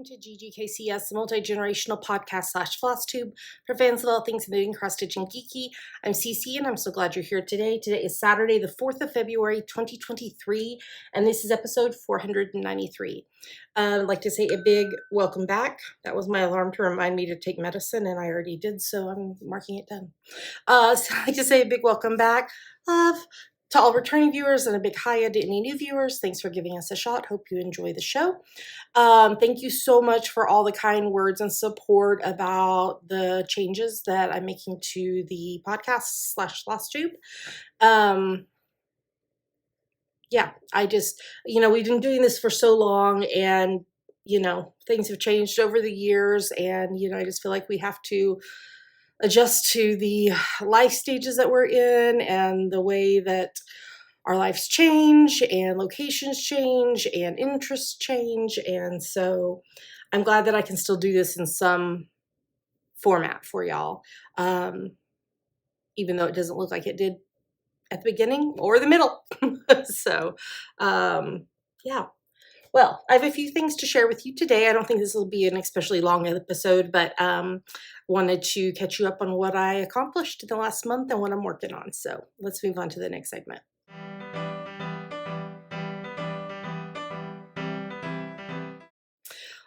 to GGKCS, the multi-generational podcast / FlossTube for fans of all things knitting, cross-stitch, and geeky. I'm Cece, and I'm so glad you're here today. Today is Saturday, the 4th of February, 2023, and this is episode 493. I'd like to say a big welcome back. That was my alarm to remind me to take medicine, and I already did, so I'm marking it done. So I'd like to say a big welcome back. To all returning viewers, and a big hi to any new viewers. Thanks for giving us a shot. Hope you enjoy the show. Thank you so much for all the kind words and support about the changes that I'm making to the podcast / FlossTube. Yeah, I just, we've been doing this for so long, and, things have changed over the years, and, I just feel like we have to adjust to the life stages that we're in and the way that our lives change and locations change and interests change. And so I'm glad that I can still do this in some format for y'all, even though it doesn't look like it did at the beginning or the middle. So, yeah. Well, I have a few things to share with you today. I don't think this will be an especially long episode, but wanted to catch you up on what I accomplished in the last month and what I'm working on. So let's move on to the next segment.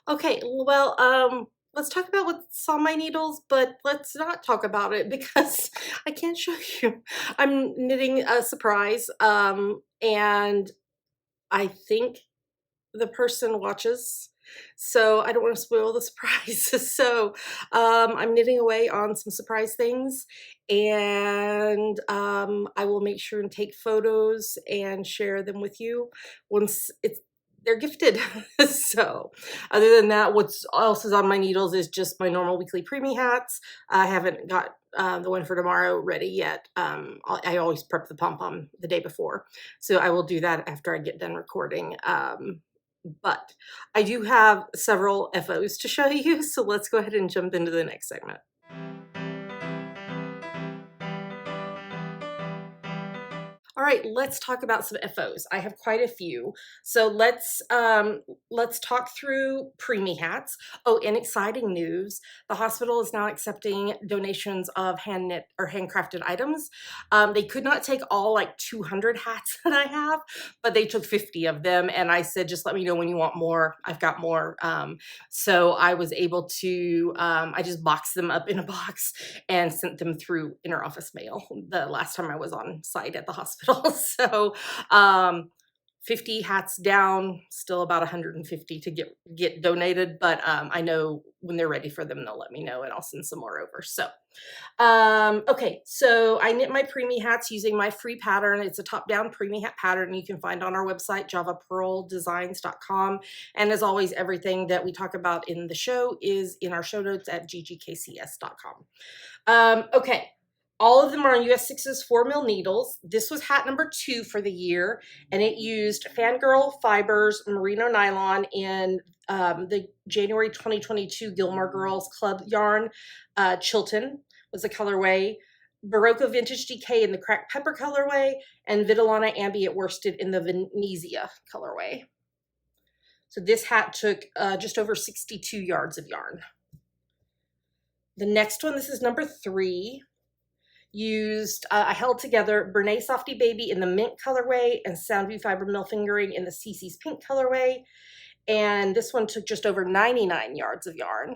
Okay, well, let's talk about what's on my needles, but let's not talk about it because I can't show you. I'm knitting a surprise, and I think the person watches, so I don't want to spoil the surprise. So I'm knitting away on some surprise things, and I will make sure and take photos and share them with you once they're gifted. So other than that, what else is on my needles is just my normal weekly preemie hats. I haven't got the one for tomorrow ready yet. I always prep the pom-pom the day before, so I will do that after I get done recording. But I do have several FOs to show you, so let's go ahead and jump into the next segment. All right, let's talk about some FOs. I have quite a few. So let's talk through preemie hats. Oh, and exciting news. The hospital is now accepting donations of hand knit or handcrafted items. They could not take all like 200 hats that I have, but they took 50 of them. And I said, just let me know when you want more. I've got more. So I was able to, I just boxed them up in a box and sent them through interoffice mail the last time I was on site at the hospital. So 50 hats down, still about 150 to get donated, but I know when they're ready for them, they'll let me know and I'll send some more over. So okay, so I knit my preemie hats using my free pattern. It's a top-down preemie hat pattern you can find on our website, javapearldesigns.com. And as always, everything that we talk about in the show is in our show notes at ggkcs.com. Okay. All of them are on US 6's 4mm needles. This was hat number 2 for the year, and it used Fangirl Fibers merino nylon in the January 2022 Gilmore Girls Club yarn. Chilton was the colorway, Barocco Vintage Decay in the Cracked Pepper colorway, and Vitellana Ambient Worsted in the Venezia colorway. So this hat took just over 62 yards of yarn. The next one, this is number 3. Used, I held together Bernay Softy Baby in the mint colorway and Soundview Fiber Mill Fingering in the CC's pink colorway. And this one took just over 99 yards of yarn.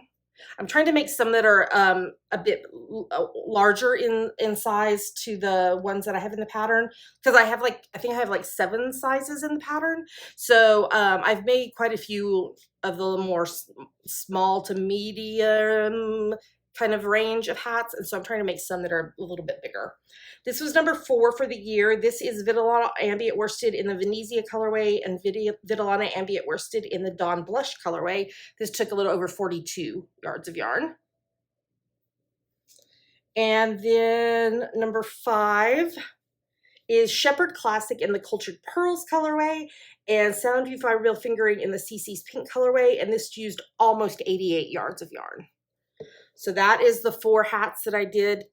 I'm trying to make some that are a bit larger in size to the ones that I have in the pattern, because I think I have like 7 sizes in the pattern. So I've made quite a few of the more small to medium kind of range of hats, and so I'm trying to make some that are a little bit bigger. This was number 4 for the year. This is Vitellana Ambient Worsted in the Venezia colorway and Vitellana Ambient Worsted in the Dawn Blush colorway. This took a little over 42 yards of yarn. And then number 5 is Shepherd Classic in the Cultured Pearls colorway and Soundview Fiber Mill Fingering in the CC's pink colorway, and this used almost 88 yards of yarn. So that is the 4 hats that I did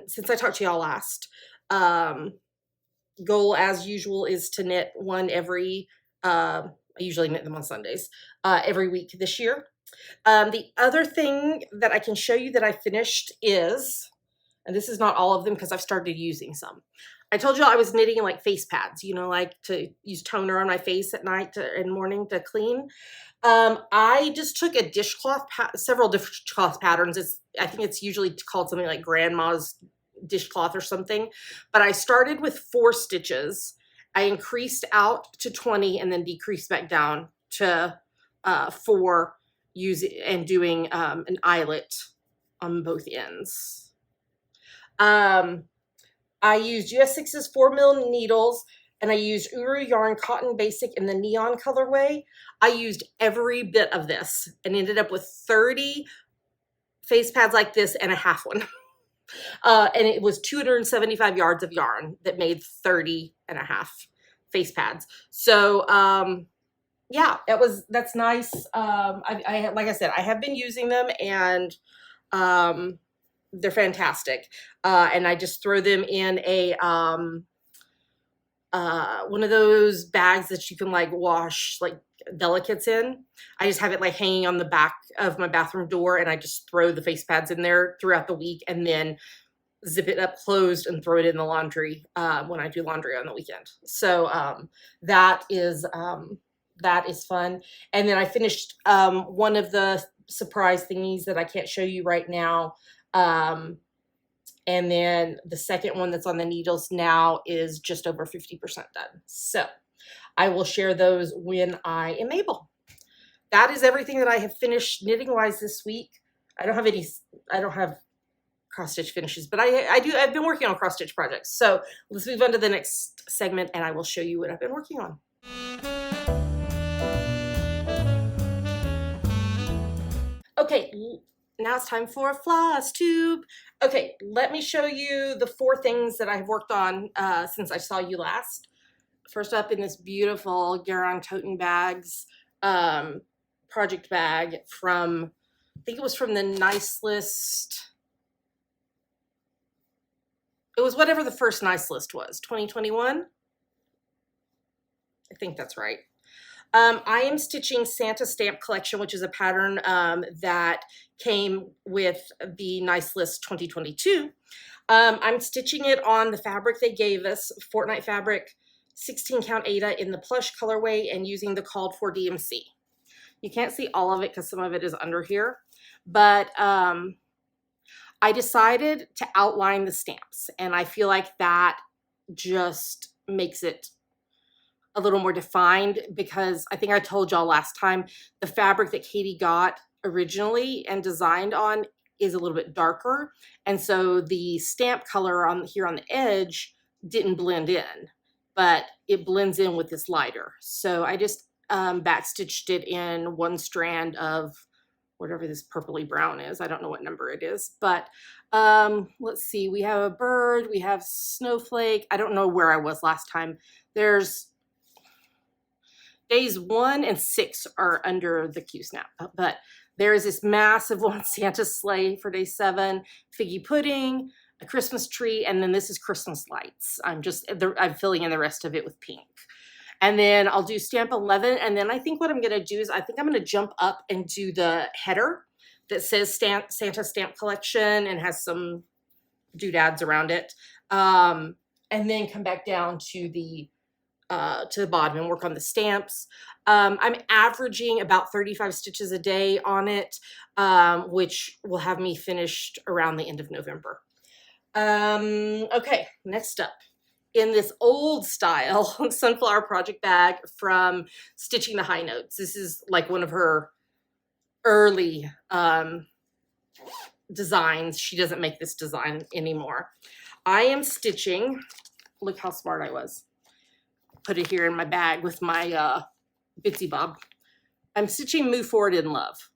since I talked to y'all last. Goal, as usual, is to knit one every, I usually knit them on Sundays, every week this year. The other thing that I can show you that I finished is, and this is not all of them because I've started using some. I told you I was knitting like face pads, you know, like to use toner on my face at night and morning to clean. I just took a dishcloth, several dishcloth patterns. I think it's usually called something like grandma's dishcloth or something. But I started with 4 stitches. I increased out to 20 and then decreased back down to 4, and doing an eyelet on both ends. I used US 6's 4mm needles, and I used Uru Yarn Cotton Basic in the neon colorway. I used every bit of this and ended up with 30 face pads like this and a half one. And it was 275 yards of yarn that made 30 and a half face pads. So yeah, that's nice. I like I said, I have been using them, and they're fantastic. And I just throw them in a one of those bags that you can like wash like delicates in. I just have it like hanging on the back of my bathroom door, and I just throw the face pads in there throughout the week, and then zip it up closed and throw it in the laundry when I do laundry on the weekend. So that is fun. And then I finished one of the surprise thingies that I can't show you right now. And then the second one that's on the needles now is just over 50% done. So I will share those when I am able. That is everything that I have finished knitting wise this week. I don't have cross stitch finishes, but I've been working on cross stitch projects. So let's move on to the next segment, and I will show you what I've been working on. Okay, now it's time for FlossTube. Okay, let me show you the 4 things that I've worked on since I saw you last. First up, in this beautiful Garon Toten Bags project bag from, I think it was from the Nice List. It was whatever the first Nice List was, 2021? I think that's right. I am stitching Santa Stamp Collection, which is a pattern that came with the Nice List 2022. I'm stitching it on the fabric they gave us, Fortnite fabric, 16 count Aida in the plush colorway, and using the called for DMC. You can't see all of it because some of it is under here, but I decided to outline the stamps, and I feel like that just makes it a little more defined, because I think I told y'all last time the fabric that Katie got originally and designed on is a little bit darker, and so the stamp color on here on the edge didn't blend in, but it blends in with this lighter. So I just backstitched it in 1 strand of whatever this purpley brown is. I don't know what number it is, but let's see. We have a bird, we have snowflake. I don't know where I was last time. There's days 1 and 6 are under the Q-snap, but there's this massive one, Santa sleigh for day 7, figgy pudding, a Christmas tree, and then this is Christmas lights. I'm filling in the rest of it with pink. And then I'll do stamp 11, and then I think what I'm gonna do is I think I'm gonna jump up and do the header that says Santa Stamp Collection and has some doodads around it, and then come back down to the bottom and work on the stamps. I'm averaging about 35 stitches a day on it, which will have me finished around the end of November. Okay, next up. In this old style sunflower project bag from Stitching the High Notes. This is like one of her early designs. She doesn't make this design anymore. I am stitching, look how smart I was. Put it here in my bag with my Bitsy Bob. I'm stitching Move Forward in Love,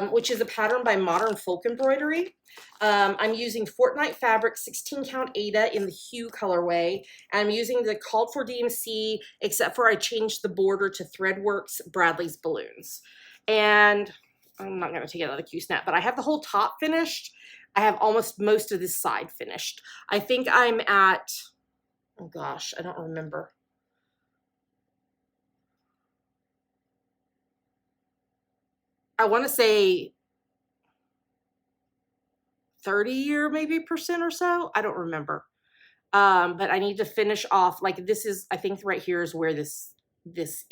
which is a pattern by Modern Folk Embroidery. I'm using Fortnite fabric, 16 count Aida in the hue colorway. I'm using the called for DMC, except for I changed the border to Threadworks Bradley's Balloons. And I'm not gonna take it out of the Q-snap, but I have the whole top finished. I have almost most of this side finished. I think I'm at, oh gosh, I don't remember. I want to say 30 or maybe percent or so. I don't remember. But I need to finish off, like this is, I think right here is where this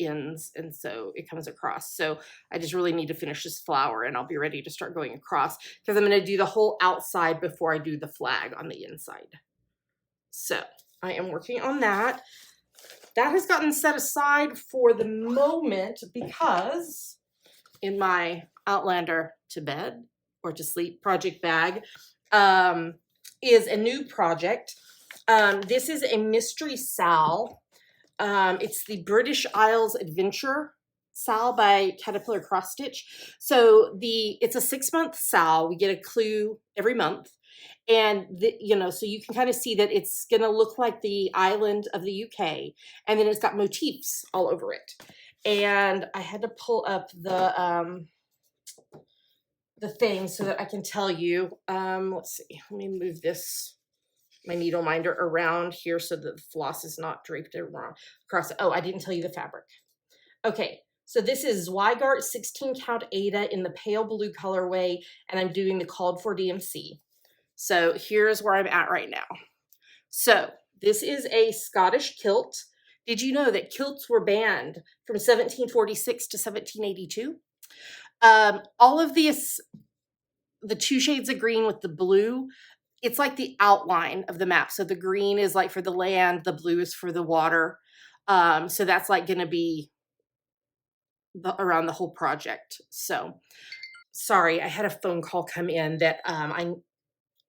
ends, and so it comes across. So I just really need to finish this flower, and I'll be ready to start going across, because I'm going to do the whole outside before I do the flag on the inside. So I am working on that. That has gotten set aside for the moment because in my Outlander to bed or to sleep project bag is a new project. This is a mystery Sal. It's the British Isles Adventure Sal by Caterpillar Cross Stitch. So it's a 6-month Sal. We get a clue every month. And, so you can kind of see that it's going to look like the island of the UK. And then it's got motifs all over it. And I had to pull up the thing so that I can tell you. Let's see. Let me move my needle minder around here so that the floss is not draped across it. Oh, I didn't tell you the fabric. Okay, so this is Zweigart 16 count Aida in the pale blue colorway, and I'm doing the called for DMC. So here's where I'm at right now. So this is a Scottish kilt. Did you know that kilts were banned from 1746 to 1782? All of these, the 2 shades of green with the blue, it's like the outline of the map. So the green is like for the land, the blue is for the water. So that's like going to be around the whole project. So sorry, I had a phone call come in that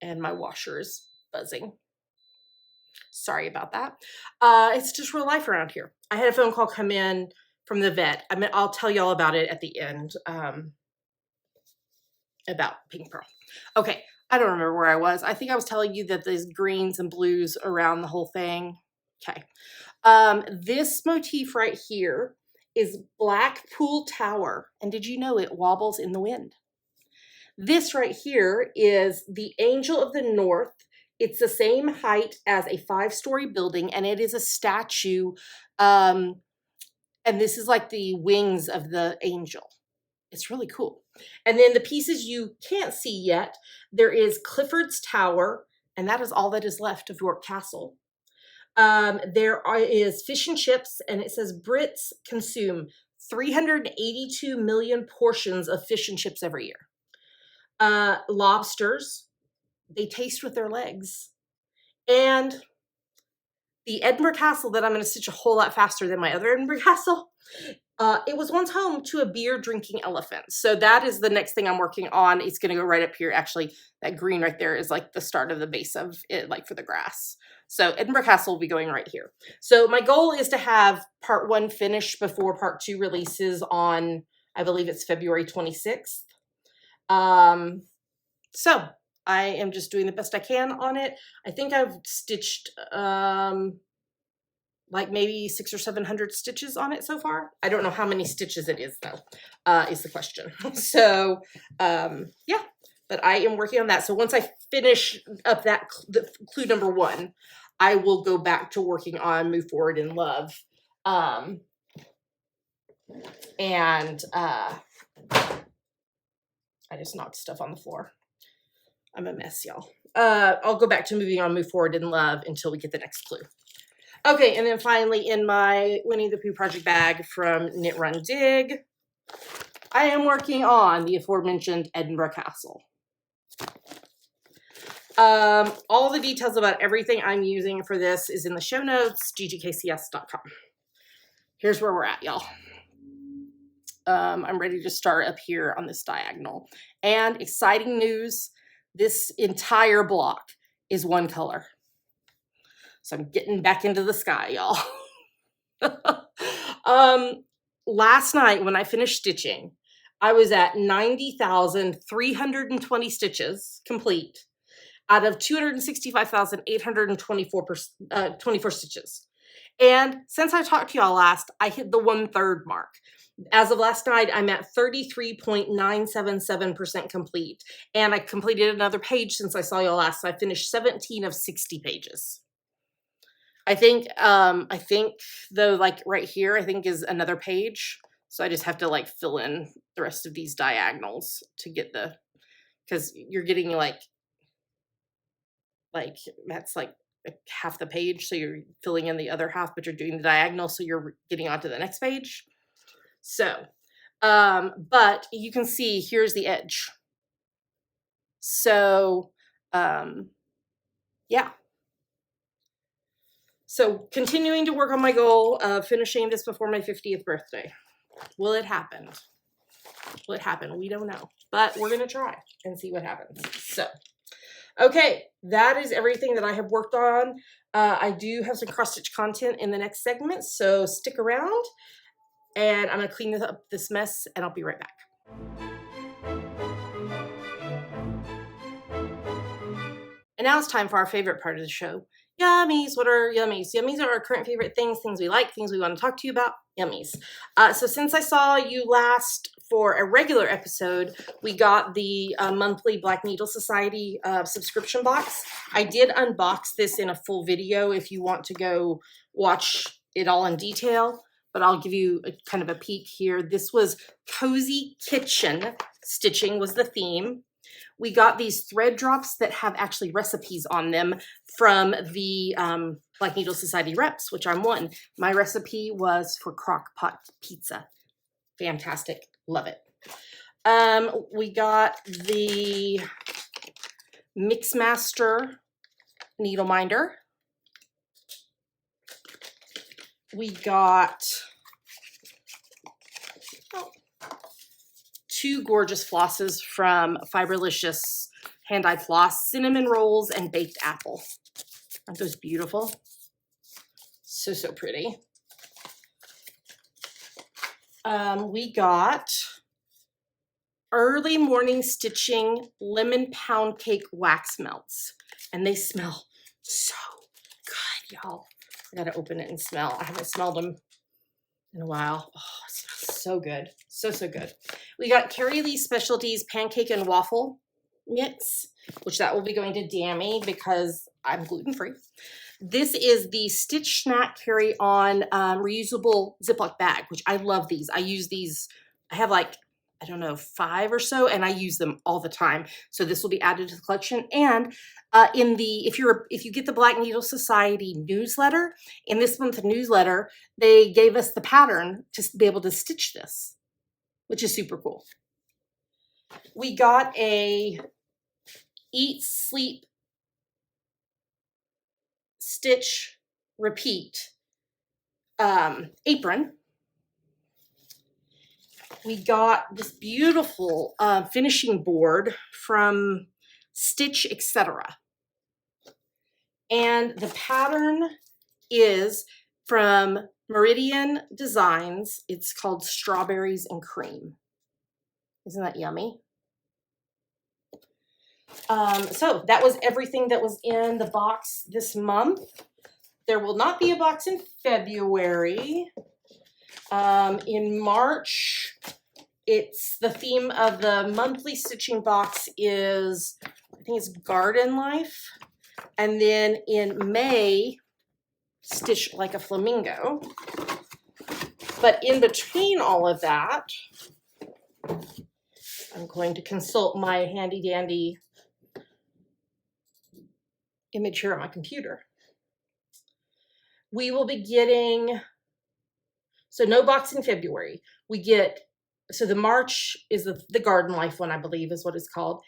and my washer is buzzing. Sorry about that. It's just real life around here. I had a phone call come in from the vet. I mean, I'll tell y'all about it at the end, about Pink Pearl. Okay, I don't remember where I was. I think I was telling you that there's greens and blues around the whole thing. Okay. This motif right here is Blackpool Tower. And did you know it wobbles in the wind? This right here is the Angel of the North. It's the same height as a 5-story building, and it is a statue. And this is like the wings of the angel. It's really cool. And then the pieces you can't see yet, there is Clifford's Tower, and that is all that is left of York Castle. There is fish and chips, and it says Brits consume 382 million portions of fish and chips every year. Lobsters, they taste with their legs. And the Edinburgh Castle that I'm going to stitch a whole lot faster than my other Edinburgh Castle, it was once home to a beer drinking elephant. So that is the next thing I'm working on. It's going to go right up here. Actually, that green right there is like the start of the base of it, like for the grass. So Edinburgh Castle will be going right here. So my goal is to have part 1 finished before part 2 releases on, I believe it's February 26th. So I am just doing the best I can on it. I think I've stitched like maybe 600 or 700 stitches on it so far. I don't know how many stitches it is though, is the question. So yeah, but I am working on that. So once I finish up the clue number 1, I will go back to working on Move Forward in Love. I just knocked stuff on the floor. I'm a mess, y'all. I'll go back to moving on Move Forward in Love until we get the next clue. Okay, and then finally in my Winnie the Pooh project bag from Knit Run Dig, I am working on the aforementioned Edinburgh Castle. All the details about everything I'm using for this is in the show notes, ggkcs.com. Here's where we're at, y'all. I'm ready to start up here on this diagonal. And exciting news, this entire block is one color. So I'm getting back into the sky, y'all. Last night when I finished stitching, I was at 90,320 stitches complete out of 265,824 stitches. And since I talked to y'all last, I hit the 1/3 mark. As of last night, I'm at 33.977% complete. And I completed another page since I saw y'all last. So I finished 17 of 60 pages. I think though, like right here, I think is another page. So I just have to like fill in the rest of these diagonals to get the, because you're getting like that's like half the page. So you're filling in the other half, but you're doing the diagonal. So you're getting onto the next page. So, but you can see here's the edge. So, yeah. So continuing to work on my goal of finishing this before my 50th birthday. Will it happen? Will it happen? We don't know, but we're going to try and see what happens. So, okay, that is everything that I have worked on. I do have some cross-stitch content in the next segment, so stick around, and I'm going to clean up this mess, and I'll be right back. And now it's time for our favorite part of the show. Yummies. What are yummies? Yummies are our current favorite things we like, things we want to talk to you about. Yummies. So since I saw you last for a regular episode, we got the monthly Black Needle Society subscription box. I did unbox this in a full video if you want to go watch it all in detail, but I'll give you a kind of a peek here. This was Cozy Kitchen Stitching was the theme. We got these thread drops that have actually recipes on them from the Black Needle Society reps, which I'm one. My recipe was for crock pot pizza. Fantastic. Love it. We got the Mixmaster needle minder. We got two gorgeous flosses from Fiberlicious Hand-Dyed Floss, cinnamon rolls and baked apple. Aren't those beautiful? So, so pretty. We got Early Morning Stitching Lemon Pound Cake Wax Melts, and they smell so good, y'all. I gotta open it and smell. I haven't smelled them in a while. Oh, it smells so good. So, so good. We got Carrie Lee Specialties Pancake and Waffle Mix, which that will be going to Dammy because I'm gluten-free. This is the Stitch Snack Carry-On reusable Ziploc bag, which I love these. I use these. I have like, I don't know, 5 or so, and I use them all the time. So this will be added to the collection. And if you get the Black Needle Society newsletter, in this month's newsletter, they gave us the pattern to be able to stitch this, which is super cool. We got a Eat, Sleep, Stitch, Repeat apron. We got this beautiful finishing board from Stitch Etc. And the pattern is from Meridian Designs. It's called Strawberries and Cream. Isn't that yummy? So that was everything that was in the box this month. There will not be a box in February. In March, it's the theme of the monthly stitching box is, I think it's Garden Life. And then in May, Stitch Like a Flamingo. But in between all of that, I'm going to consult my handy dandy image here on my computer. We will be getting, so no box in February. We get, so the March is the Garden Life one, I believe is what it's called.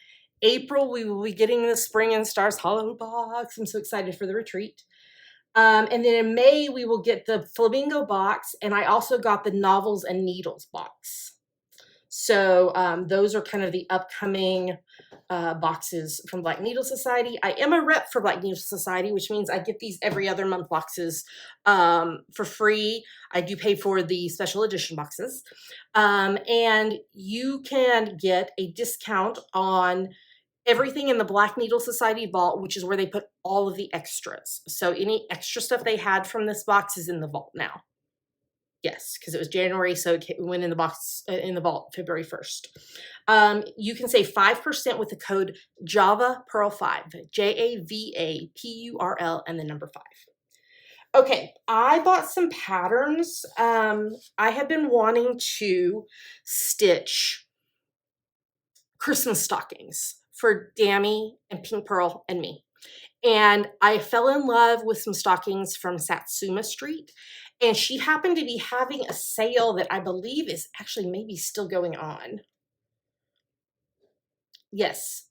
April, we will be getting the Spring and Stars Hollow box. I'm so excited for the retreat. And then in May, we will get the Flamingo box, and I also got the Novels and Needles box. So those are kind of the upcoming boxes from Black Needle Society. I am a rep for Black Needle Society, which means I get these every other month boxes for free. I do pay for the special edition boxes. And you can get a discount on everything in the Black Needle Society vault, which is where they put all of the extras. So any extra stuff they had from this box is in the vault now. Yes, because it was January, so it went in the box in the vault February 1st. You can save 5% with the code JavaPearl5, JAVAPURL, and the number 5. Okay, I bought some patterns. I have been wanting to stitch Christmas stockings for Dammy and Pink Pearl and me. And I fell in love with some stockings from Satsuma Street. And she happened to be having a sale that I believe is actually maybe still going on. Yes,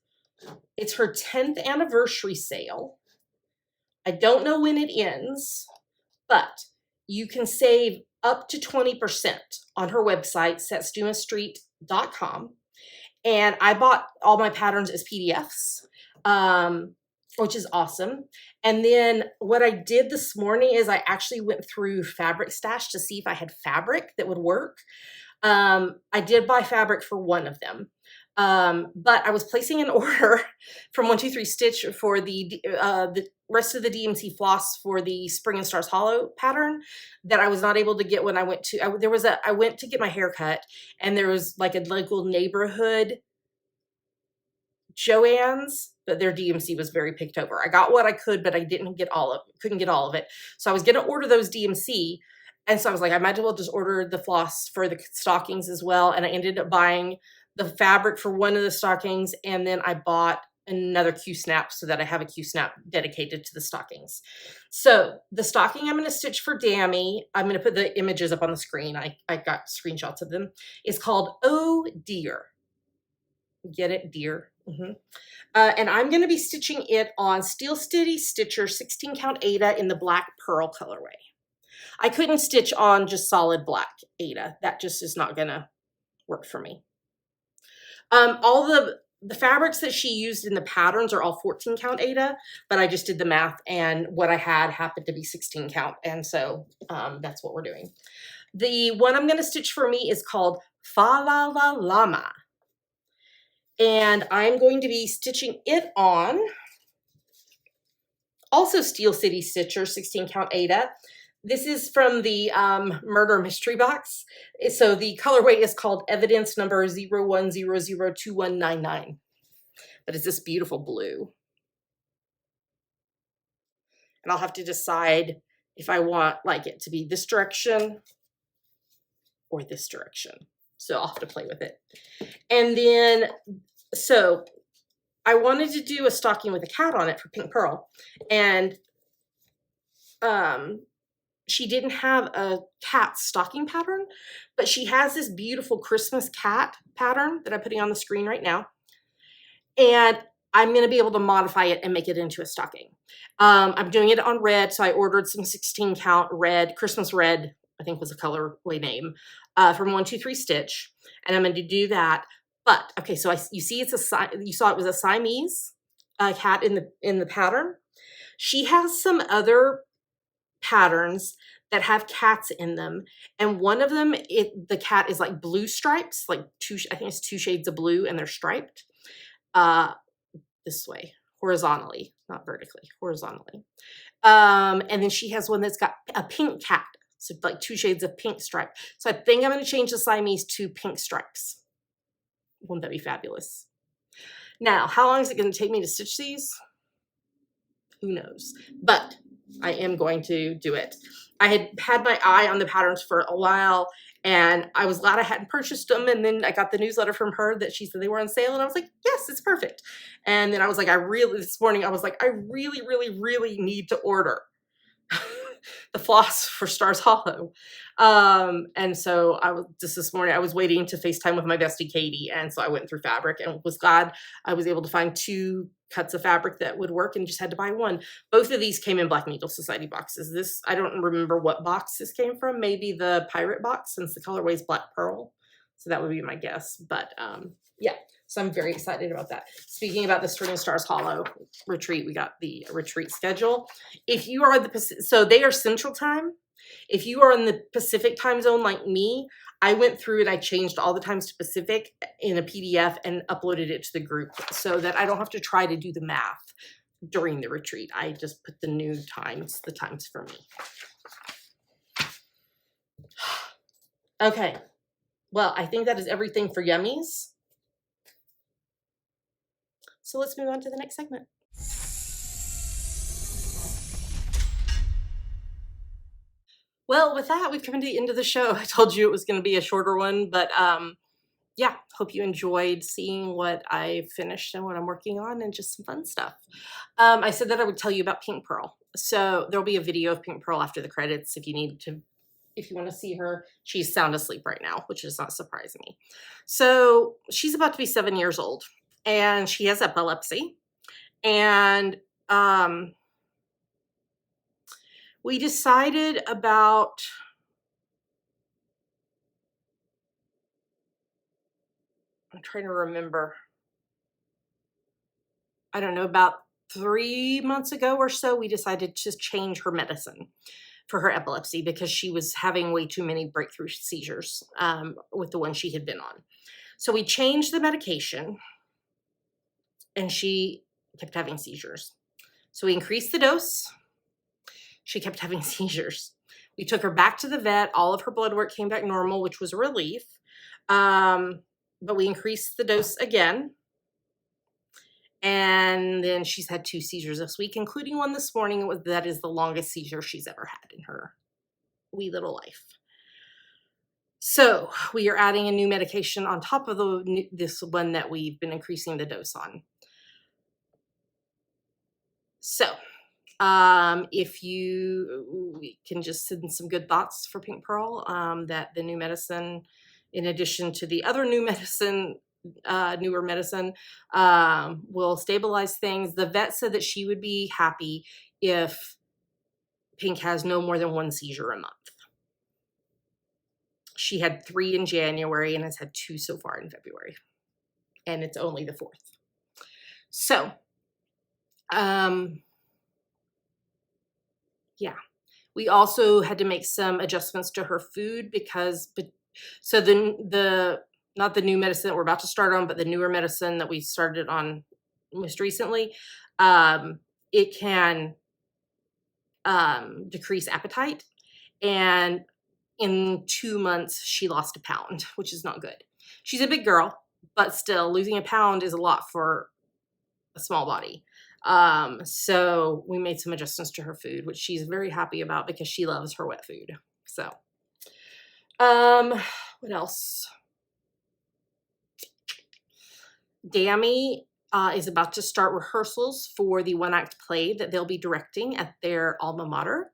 it's her 10th anniversary sale. I don't know when it ends, but you can save up to 20% on her website, satsumaStreet.com. And I bought all my patterns as PDFs, which is awesome. And then what I did this morning is I actually went through Fabric Stash to see if I had fabric that would work. I did buy fabric for one of them. But I was placing an order from 123 Stitch for the rest of the DMC floss for the Spring and Stars Hollow pattern that I was not able to get when I went to, I went to get my hair cut, and there was like a local neighborhood Joann's, but their DMC was very picked over. I got what I could, but I couldn't get all of it. So I was going to order those DMC. And so I was like, I might as well just order the floss for the stockings as well. And I ended up buying the fabric for one of the stockings, and then I bought another Q-snap so that I have a Q-snap dedicated to the stockings. So the stocking I'm going to stitch for Dammy, I'm going to put the images up on the screen. I got screenshots of them. It's called Oh Dear. Get it, dear? And I'm going to be stitching it on Steel City Stitcher 16 count Aida in the black pearl colorway. I couldn't stitch on just solid black Aida. That just is not going to work for me. All the fabrics that she used in the patterns are all 14 count Aida, but I just did the math, and what I had happened to be 16 count. And so that's what we're doing. The one I'm going to stitch for me is called Fa La La Llama. And I'm going to be stitching it on also Steel City Stitcher 16 count Aida. This is from the Murder Mystery Box. So the colorway is called Evidence number 01002199. But it's this beautiful blue. And I'll have to decide if I want like it to be this direction or this direction. So I'll have to play with it. And then, so I wanted to do a stocking with a cat on it for Pink Pearl. And she didn't have a cat stocking pattern, but she has this beautiful Christmas cat pattern that I'm putting on the screen right now. And I'm going to be able to modify it and make it into a stocking. I'm doing it on red, so I ordered some 16 count red, Christmas red, I think was a colorway name, from 123 Stitch. And I'm going to do that. But, okay, so you see you saw it was a Siamese cat in the pattern. She has some other patterns that have cats in them, and one of them, the cat is like blue stripes, like I think it's 2 shades of blue, and they're striped this way, horizontally, not vertically, horizontally. And then she has one that's got a pink cat, so like 2 shades of pink stripe. So I think I'm going to change the Siamese to pink stripes. Won't that be fabulous? Now, how long is it going to take me to stitch these? Who knows? But I am going to do it. I had my eye on the patterns for a while, and I was glad I hadn't purchased them. And then I got the newsletter from her that she said they were on sale, and I was like, yes, it's perfect. And then I was like, this morning, I was like, I really, really, really need to order the floss for Stars Hollow. And so this morning, I was waiting to FaceTime with my bestie Katie. And so I went through fabric and was glad I was able to find 2 cuts of fabric that would work, and just had to buy one. Both of these came in Black Needle Society boxes. I don't remember what box this came from. Maybe the pirate box, since the colorway is Black Pearl. So that would be my guess. But yeah, so I'm very excited about that. Speaking about the Spring and Stars Hollow retreat, we got the retreat schedule. If you are so they are Central Time. If you are in the Pacific time zone like me, I went through and I changed all the times to Pacific in a PDF and uploaded it to the group so that I don't have to try to do the math during the retreat. I just put the new times, the times for me. Okay. Well, I think that is everything for Yummies. So let's move on to the next segment. Well, with that, we've come to the end of the show. I told you it was going to be a shorter one, but yeah, hope you enjoyed seeing what I finished and what I'm working on and just some fun stuff. I said that I would tell you about Pink Pearl. So there'll be a video of Pink Pearl after the credits if you want to see her. She's sound asleep right now, which is not surprising me. So she's about to be 7 years old and she has epilepsy. And we decided about, I'm trying to remember, I don't know, about 3 months ago or so, we decided to change her medicine for her epilepsy because she was having way too many breakthrough seizures with the one she had been on. So we changed the medication and she kept having seizures. So we increased the dose. She kept having seizures. We took her back to the vet. All of her blood work came back normal, which was a relief. But we increased the dose again. And then she's had 2 seizures this week, including one this morning. That is the longest seizure she's ever had in her wee little life. So we are adding a new medication on top of this one that we've been increasing the dose on. So if we can just send some good thoughts for Pink Pearl, that the new medicine, in addition to the other new medicine, newer medicine, will stabilize things. The vet said that she would be happy if Pink has no more than 1 seizure a month. She had 3 in January and has had 2 so far in February. And it's only the 4th. So, yeah. We also had to make some adjustments to her food because, so not the new medicine that we're about to start on, but the newer medicine that we started on most recently, it can decrease appetite. And in 2 months, she lost 1 pound, which is not good. She's a big girl, but still losing 1 pound is a lot for a small body. So we made some adjustments to her food, which she's very happy about because she loves her wet food. So, what else? Dammy is about to start rehearsals for the 1-act play that they'll be directing at their alma mater.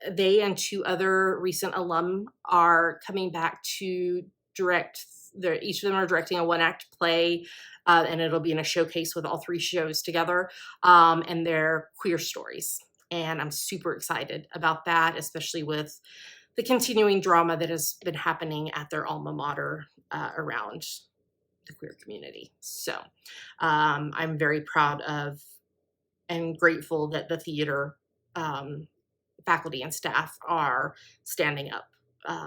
They and 2 other recent alum are coming back to direct. Each of them are directing a 1-act play, and it'll be in a showcase with all 3 shows together, and they're queer stories. And I'm super excited about that, especially with the continuing drama that has been happening at their alma mater around the queer community. So I'm very proud of and grateful that the theater faculty and staff are standing up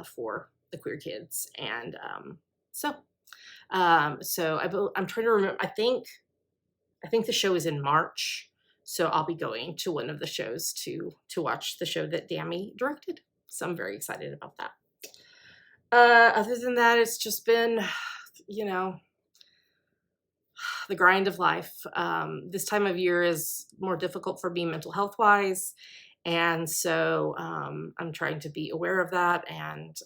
for the queer kids. And so I'm trying to remember, I think the show is in March, so I'll be going to one of the shows to watch the show that Dammy directed. So I'm very excited about that. Other than that, it's just been, the grind of life. This time of year is more difficult for me mental health wise. And so I'm trying to be aware of that and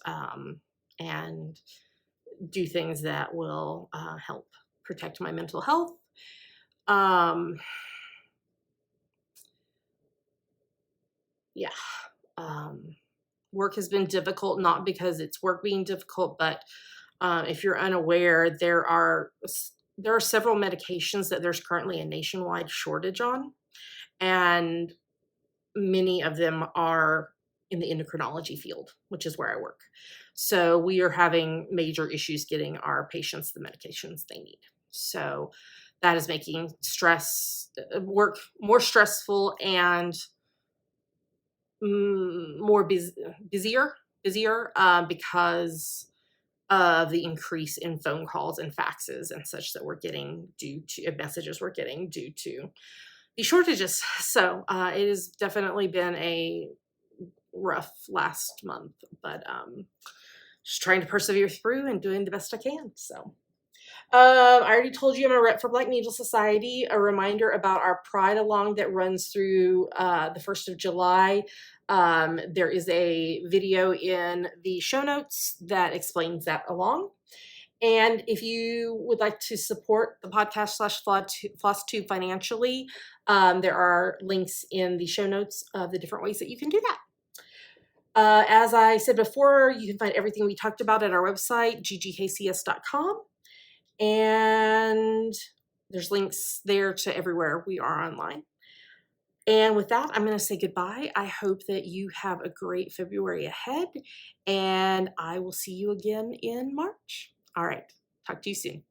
do things that will help protect my mental health. Work has been difficult, not because it's work being difficult, but if you're unaware, there are several medications that there's currently a nationwide shortage on, and many of them are in the endocrinology field, which is where I work. So we are having major issues getting our patients the medications they need. So that is making work more stressful and more busier because of the increase in phone calls and faxes and such that we're getting messages we're getting due to the shortages. So it has definitely been a rough last month, but just trying to persevere through and doing the best I can. So I already told you I'm a rep for Black Needle Society. A reminder about our Pride Along that runs through the 1st of July. There is a video in the show notes that explains that along. And if you would like to support the podcast slash FlossTube financially, there are links in the show notes of the different ways that you can do that. As I said before, you can find everything we talked about at our website, ggkcs.com. And there's links there to everywhere we are online. And with that, I'm going to say goodbye. I hope that you have a great February ahead, and I will see you again in March. All right. Talk to you soon.